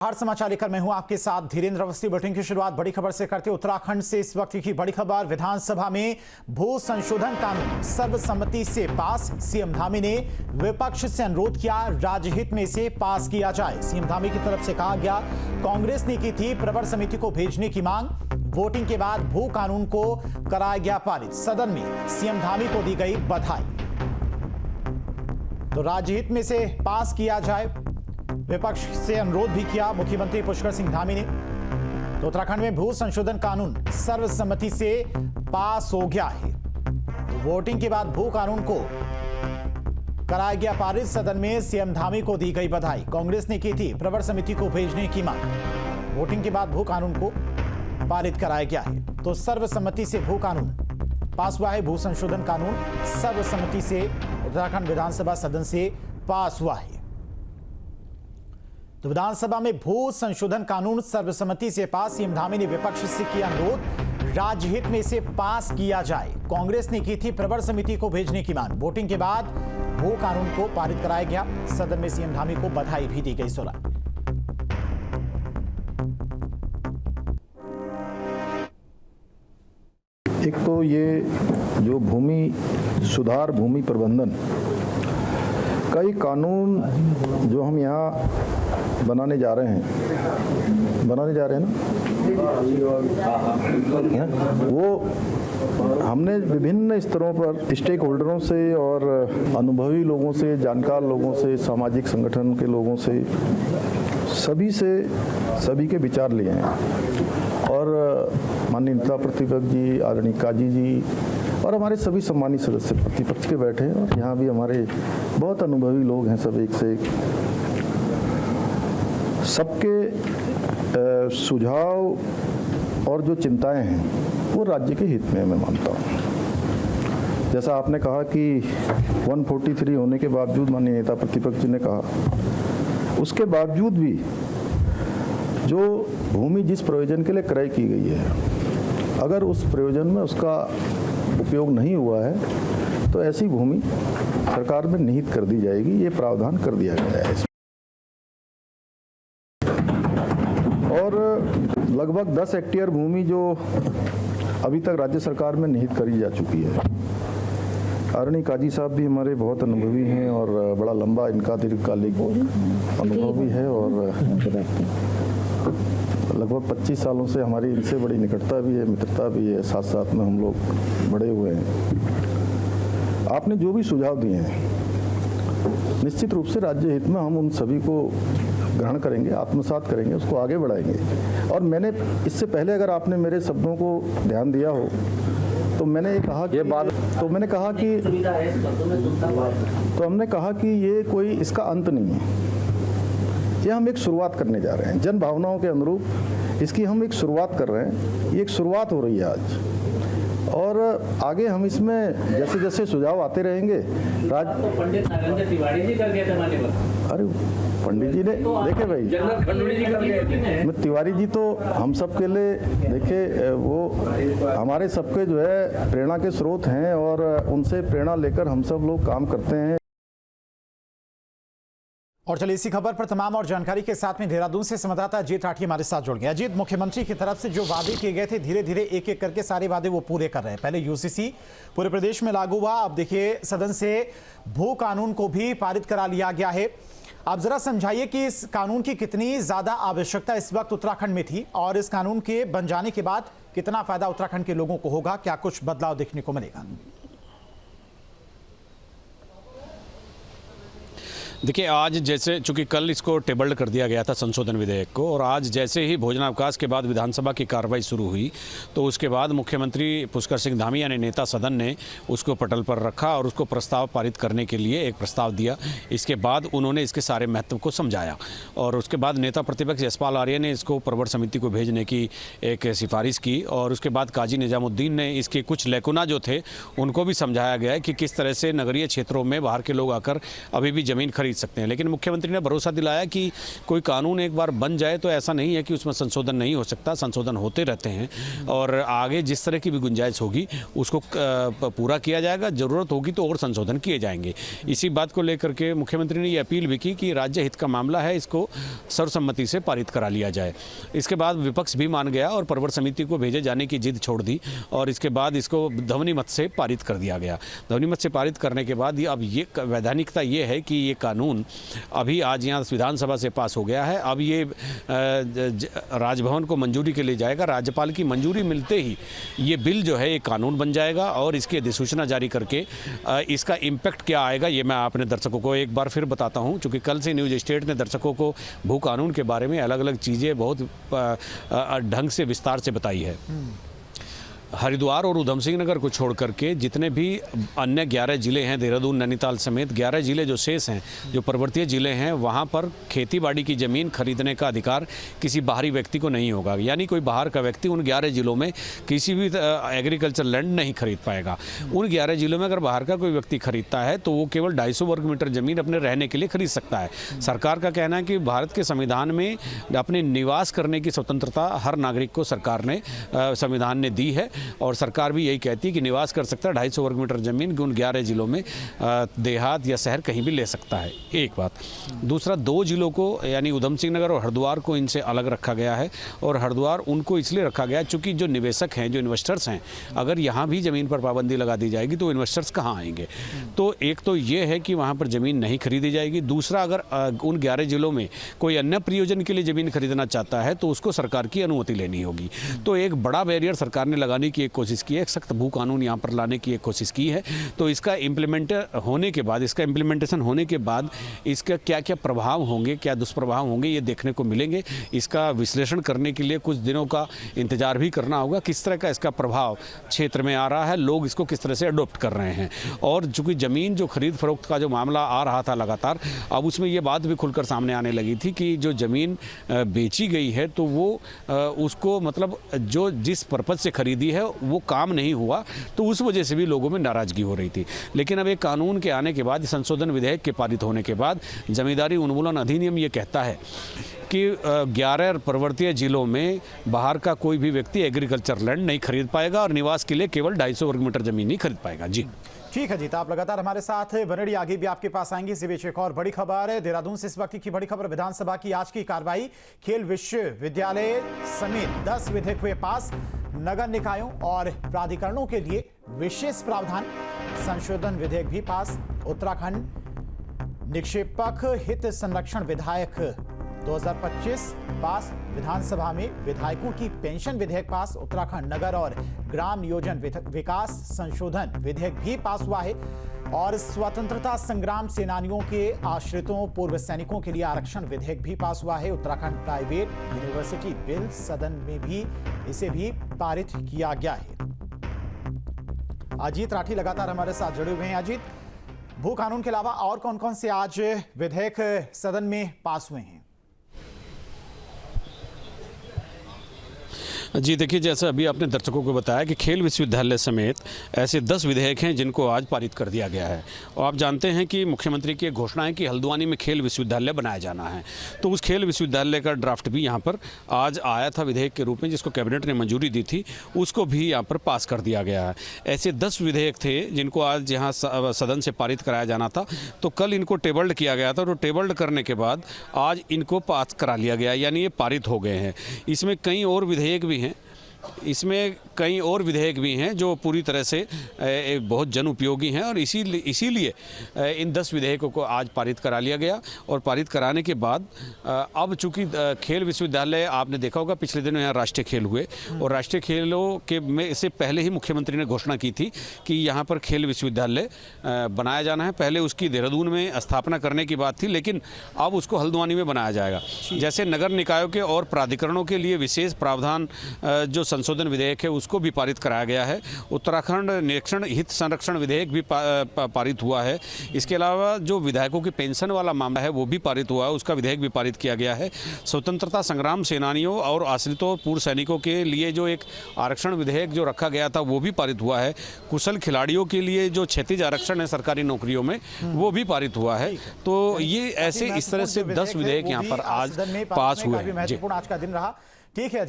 हर समाचार लेकर मैं हूं आपके साथ धीरेन्द्र अवस्थी। बुलेटिन की शुरुआत बड़ी खबर से करते उत्तराखंड से। इस वक्त की बड़ी खबर, विधानसभा में भू संशोधन कानून सर्वसम्मति से पास। सीएम धामी ने विपक्ष से अनुरोध किया, राज्यहित में इसे पास किया जाए। सीएम धामी की तरफ से कहा गया, कांग्रेस ने की थी प्रवर समिति को भेजने की मांग, वोटिंग के बाद भू कानून को कराया गया पारित। सदन में सीएम धामी को दी गई बधाई। तो राज्यहित में से पास किया जाए, विपक्ष से अनुरोध भी किया मुख्यमंत्री पुष्कर सिंह धामी ने। तो उत्तराखंड में भू संशोधन कानून सर्वसम्मति से पास हो गया है। तो वोटिंग के बाद भू कानून को कराया गया पारित। सदन में सीएम धामी को दी गई बधाई। कांग्रेस ने की थी प्रवर समिति को भेजने की मांग, वोटिंग के बाद भू कानून को पारित कराया गया है। तो सर्वसम्मति से भू कानून पास हुआ है। भू संशोधन कानून सर्वसम्मति से उत्तराखंड विधानसभा सदन से पास हुआ है। तो विधानसभा में भू संशोधन कानून सर्वसम्मति से पास। सीएम धामी ने विपक्ष से किया अनुरोध, राज्यहित में इसे पास किया जाए। कांग्रेस ने की थी प्रवर समिति को भेजने की मांग, वोटिंग के बाद भू कानून को पारित कराया गया। सदन में सीएम धामी को बधाई भी दी गई। सोलह एक तो ये जो भूमि सुधार, भूमि प्रबंधन, कई कानून जो हम यहाँ बनाने जा रहे हैं ना, वो हमने विभिन्न स्तरों पर स्टेक होल्डरों से और अनुभवी लोगों से, जानकार लोगों से, सामाजिक संगठन के लोगों से, सभी के विचार लिए हैं। और माननीय नेता प्रतिपक्ष जी, आदरणीय काजी जी और हमारे सभी सम्मानित सदस्य प्रतिपक्ष के बैठे हैं। और यहाँ भी हमारे बहुत अनुभवी लोग हैं, सब एक से एक। सबके सुझाव और जो चिंताएं हैं वो राज्य के हित में मैं मानता हूँ। जैसा आपने कहा कि 143 होने के बावजूद, माननीय नेता प्रतिपक्ष जी ने कहा, उसके बावजूद भी जो भूमि जिस प्रयोजन के लिए क्रय की गई है, अगर उस प्रयोजन में उसका उपयोग नहीं हुआ है तो ऐसी भूमि सरकार में निहित कर दी जाएगी। ये प्रावधान कर दिया गया है। और लगभग 10 हेक्टेयर भूमि जो अभी तक राज्य सरकार में निहित करी जा चुकी है। आदरणीय काजी साहब भी हमारे बहुत अनुभवी हैं और बड़ा लंबा इनका दीर्घकालिक अनुभव भी है और लगभग 25 सालों से हमारी इनसे बड़ी निकटता भी है, मित्रता भी है। साथ साथ में हम लोग बड़े हुए हैं। आपने जो भी सुझाव दिए हैं, निश्चित रूप से राज्य हित में हम उन सभी को ग्रहण करेंगे, आत्मसात करेंगे, उसको आगे बढ़ाएंगे। और मैंने इससे पहले, अगर आपने मेरे शब्दों को ध्यान दिया हो, तो मैंने कहा कि हमने कहा कि ये कोई इसका अंत नहीं है। ये हम एक शुरुआत करने जा रहे हैं। जन भावनाओं के अनुरूप इसकी हम एक शुरुआत कर रहे हैं। ये एक शुरुआत हो रही है आज, और आगे हम इसमें जैसे जैसे सुझाव आते रहेंगे। पंडित नरेंद्र तिवारी जी कर गए थे माने पर। अरे पंडित जी ने देखे भाई, तिवारी जी तो हम सब के लिए देखे, वो हमारे सबके जो है प्रेरणा के स्रोत हैं और उनसे प्रेरणा लेकर हम सब लोग काम करते हैं। और चलिए इसी खबर पर तमाम और जानकारी के साथ में देहरादून से संवाददाता अजीत राठी हमारे साथ जुड़ गए। अजीत, मुख्यमंत्री की तरफ से जो वादे किए गए थे, धीरे धीरे एक एक करके सारे वादे वो पूरे कर रहे हैं। पहले यूसीसी पूरे प्रदेश में लागू हुआ, अब देखिए सदन से भू कानून को भी पारित करा लिया गया है। आप जरा समझाइए कि इस कानून की कितनी ज्यादा आवश्यकता इस वक्त उत्तराखंड में थी और इस कानून के बन जाने के बाद कितना फायदा उत्तराखंड के लोगों को होगा, क्या कुछ बदलाव देखने को मिलेगा? देखिए, आज जैसे चूंकि कल इसको टेबल्ड कर दिया गया था संशोधन विधेयक को, और आज जैसे ही भोजनावकाश के बाद विधानसभा की कार्रवाई शुरू हुई, तो उसके बाद मुख्यमंत्री पुष्कर सिंह धामी यानी नेता सदन ने उसको पटल पर रखा और उसको प्रस्ताव पारित करने के लिए एक प्रस्ताव दिया। इसके बाद उन्होंने इसके सारे महत्व को समझाया और उसके बाद नेता प्रतिपक्ष यशपाल आर्य ने इसको प्रवर समिति को भेजने की एक सिफारिश की। और उसके बाद काजी निजामुद्दीन ने इसके कुछ लेकुना जो थे उनको भी समझाया गया है कि किस तरह से नगरीय क्षेत्रों में बाहर के लोग आकर अभी भी ज़मीन खरीद खरीद सकते हैं। लेकिन मुख्यमंत्री ने भरोसा दिलाया कि कोई कानून एक बार बन जाए तो ऐसा नहीं है कि उसमें संशोधन नहीं हो सकता, संशोधन होते रहते हैं और आगे जिस तरह की भी गुंजाइश होगी उसको पूरा किया जाएगा, ज़रूरत होगी तो और संशोधन किए जाएंगे। इसी बात को लेकर के मुख्यमंत्री ने ये अपील भी की कि राज्य हित का मामला है, इसको सर्वसम्मति से पारित करा लिया जाए। इसके बाद विपक्ष भी मान गया और प्रवर समिति को भेजे जाने की जिद छोड़ दी और इसके बाद इसको ध्वनि मत से पारित कर दिया गया। ध्वनि मत से पारित करने के बाद अब ये वैधानिकता ये है कि ये कानून अभी आज यहाँ विधानसभा से पास हो गया है। अब ये राजभवन को मंजूरी के लिए जाएगा। राज्यपाल की मंजूरी मिलते ही ये बिल जो है एक कानून बन जाएगा और इसकी अधिसूचना जारी करके इसका इम्पैक्ट क्या आएगा ये मैं अपने दर्शकों को एक बार फिर बताता हूं, क्योंकि कल से न्यूज़ स्टेट ने दर्शकों को भू कानून के बारे में अलग अलग चीज़ें बहुत ढंग से विस्तार से बताई है। हरिद्वार और उधम सिंह नगर को छोड़ करके जितने भी अन्य 11 ज़िले हैं, देहरादून नैनीताल समेत 11 ज़िले जो शेष हैं, जो पर्वतीय ज़िले हैं, वहाँ पर खेतीबाड़ी की ज़मीन खरीदने का अधिकार किसी बाहरी व्यक्ति को नहीं होगा। यानी कोई बाहर का व्यक्ति उन 11 ज़िलों में किसी भी एग्रीकल्चर लैंड नहीं खरीद पाएगा। उन 11 ज़िलों में अगर बाहर का कोई व्यक्ति खरीदता है तो वो केवल 250 वर्ग मीटर ज़मीन अपने रहने के लिए खरीद सकता है। सरकार का कहना है कि भारत के संविधान में अपने निवास करने की स्वतंत्रता हर नागरिक को सरकार ने संविधान ने दी है और सरकार भी यही कहती है कि निवास कर सकता है 250 वर्ग मीटर ज़मीन उन 11 ज़िलों में देहात या शहर कहीं भी ले सकता है। एक बात। दूसरा, 2 ज़िलों को यानी उधम सिंह नगर और हरिद्वार को इनसे अलग रखा गया है और हरिद्वार उनको इसलिए रखा गया चूँकि जो निवेशक हैं, जो इन्वेस्टर्स हैं, अगर यहाँ भी ज़मीन पर पाबंदी लगा दी जाएगी तो इन्वेस्टर्स कहाँ आएंगे। तो एक तो ये है कि वहाँ पर ज़मीन नहीं खरीदी जाएगी। दूसरा, अगर उन 11 ज़िलों में कोई अन्य प्रयोजन के लिए ज़मीन खरीदना चाहता है तो उसको सरकार की अनुमति लेनी होगी। तो एक बड़ा बैरियर सरकार ने लगाने की एक कोशिश की है, एक सख्त भू कानून यहाँ पर लाने की एक कोशिश की है। तो इसका इम्प्लीमेंटेशन होने के बाद इसका क्या क्या प्रभाव होंगे, क्या दुष्प्रभाव होंगे, ये देखने को मिलेंगे। इसका विश्लेषण करने के लिए कुछ दिनों का इंतजार भी करना होगा, किस तरह का इसका प्रभाव क्षेत्र में आ रहा है, लोग इसको किस तरह से अडॉप्ट कर रहे हैं। और चूँकि ज़मीन जो खरीद फरोख्त का जो मामला आ रहा था लगातार, अब उसमें ये बात भी खुलकर सामने आने लगी थी कि जो ज़मीन बेची गई है तो वो उसको मतलब जो जिस पर्पज़ से खरीदी है वो काम नहीं हुआ, तो उस वजह से भी लोगों में नाराज़गी हो रही थी। लेकिन अब एक कानून के आने के बाद, संशोधन विधेयक के पारित होने के बाद, जमींदारी उन्मूलन अधिनियम ये कहता है कि 11 पर्वतीय जिलों में बाहर का कोई भी व्यक्ति एग्रीकल्चर लैंड नहीं खरीद पाएगा और निवास के लिए केवल 250 वर्ग मीटर जमीन ही खरीद पाएगा। जी ठीक है जी, तो आप लगातार हमारे साथ बनड़ी, आगे भी आपके पास आएंगे। इसी बीच एक और बड़ी खबर है देहरादून से। इस वक्त की बड़ी खबर, विधानसभा की आज की कार्रवाई, खेल विश्वविद्यालय समेत 10 विधेयक हुए पास। नगर निकायों और प्राधिकरणों के लिए विशेष प्रावधान, संशोधन विधेयक भी पास। उत्तराखंड निक्षेपक हित संरक्षण विधेयक 2025 पास। विधानसभा में विधायकों की पेंशन विधेयक पास। उत्तराखंड नगर और ग्राम नियोजन विकास संशोधन विधेयक भी पास हुआ है। और स्वतंत्रता संग्राम सेनानियों के आश्रितों, पूर्व सैनिकों के लिए आरक्षण विधेयक भी पास हुआ है। उत्तराखंड प्राइवेट यूनिवर्सिटी बिल सदन में भी इसे भी पारित किया गया है। अजीत राठी लगातार हमारे साथ जुड़े हुए हैं। अजीत, भू कानून के अलावा और कौन कौन से आज विधेयक सदन में पास हुए हैं? जी देखिए, जैसे अभी आपने दर्शकों को बताया कि खेल विश्वविद्यालय समेत ऐसे 10 विधेयक हैं जिनको आज पारित कर दिया गया है। और आप जानते हैं कि मुख्यमंत्री की एक घोषणा है कि हल्द्वानी में खेल विश्वविद्यालय बनाया जाना है, तो उस खेल विश्वविद्यालय का ड्राफ्ट भी यहाँ पर आज आया था विधेयक के रूप में, जिसको कैबिनेट ने मंजूरी दी थी, उसको भी यहाँ पर पास कर दिया गया है। ऐसे 10 विधेयक थे जिनको आज यहाँ सदन से पारित कराया जाना था, तो कल इनको टेबल्ड किया गया था, तो टेबल्ड करने के बाद आज इनको पास करा लिया गया, यानी ये पारित हो गए हैं। इसमें कई और विधेयक भी हैं जो पूरी तरह से बहुत जन उपयोगी हैं और इसीलिए इन 10 विधेयकों को आज पारित करा लिया गया। और पारित कराने के बाद अब चूंकि खेल विश्वविद्यालय, आपने देखा होगा पिछले दिनों यहाँ राष्ट्रीय खेल हुए और राष्ट्रीय खेलों के में से पहले ही मुख्यमंत्री ने घोषणा की थी कि यहाँ पर खेल विश्वविद्यालय बनाया जाना है। पहले उसकी देहरादून में स्थापना करने की बात थी, लेकिन अब उसको हल्द्वानी में बनाया जाएगा। जैसे नगर निकायों के और प्राधिकरणों के लिए विशेष प्रावधान जो संशोधन विधेयक है उसको भी पारित कराया गया है। उत्तराखंड निरीक्षण हित संरक्षण विधेयक भी पारित हुआ है। इसके अलावा जो विधायकों की पेंशन वाला मामला है वो भी पारित हुआ है, उसका विधेयक भी पारित किया गया है। स्वतंत्रता संग्राम सेनानियों और आश्रितों और पूर्व सैनिकों के लिए जो एक आरक्षण विधेयक जो रखा गया था वो भी पारित हुआ है। कुशल खिलाड़ियों के लिए जो क्षैतिज आरक्षण है सरकारी नौकरियों में वो भी पारित हुआ है। तो ये ऐसे इस तरह से 10 विधेयक यहाँ पर आज पास हुए हैं। जी। महत्वपूर्ण आज का दिन रहा। ठीक है।